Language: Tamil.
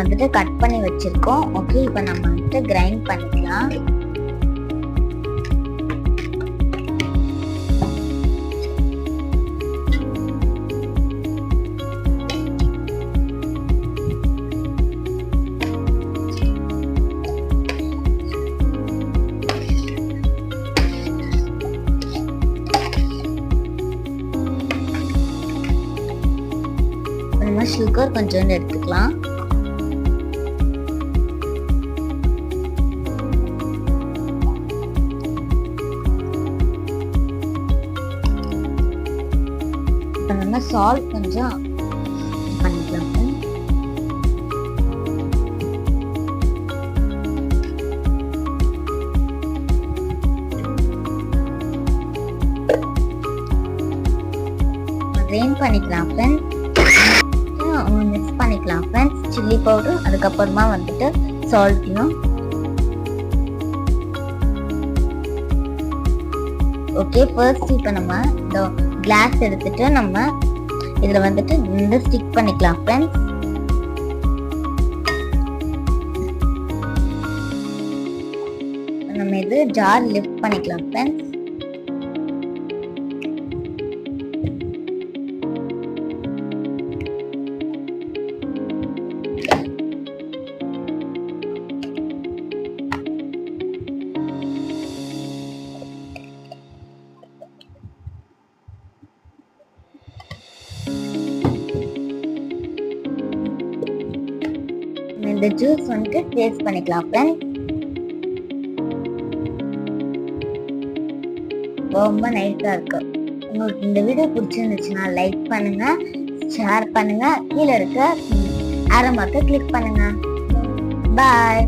வந்துட்டு கட் பண்ணி வச்சிருக்கோம். ஓகே, இப்போ நம்ம வந்துட்டு கிரைண்ட் பண்ணிக்கலாம். சுகர் கொஞ்சம் எடுத்துக்கலாம். இப்போ நம்ம சால்ட் கொஞ்சம் பண்ணிக்கலாம். கிரைண்ட் பண்ணிக்கலாம் ஃப்ரெண்ட்ஸ். மிக்ஸ் பண்ணிக்கலாம் ஃப்ரெண்ட்ஸ். சில்லி பவுடர், அதுக்கப்புறமா வந்துட்டு சால்ட்டும். ஓகே, ஃபர்ஸ்ட் இப்போ நம்ம இந்த கிளாஸ் எடுத்துட்டு நம்ம இதுல வந்துட்டு இந்த ஸ்டிக் பண்ணிக்கலாம் ஃப்ரெண்ட்ஸ். நம்ம இது ஜார் லிஃப்ட் பண்ணிக்கலாம் ஃப்ரெண்ட்ஸ். இந்த ஜூஸ் வந்துட்டு டேஸ்ட் பண்ணிக்கலாம் ஃப்ரெண்ட்ஸ். ரொம்ப நைஸா இருக்கு. உங்களுக்கு இந்த வீடியோ பிடிச்சிருந்துச்சுன்னா லைக் பண்ணுங்க, ஷேர் பண்ணுங்க, கீழே இருக்க ஆரோ மார்க்கை கிளிக் பண்ணுங்க. பாய்.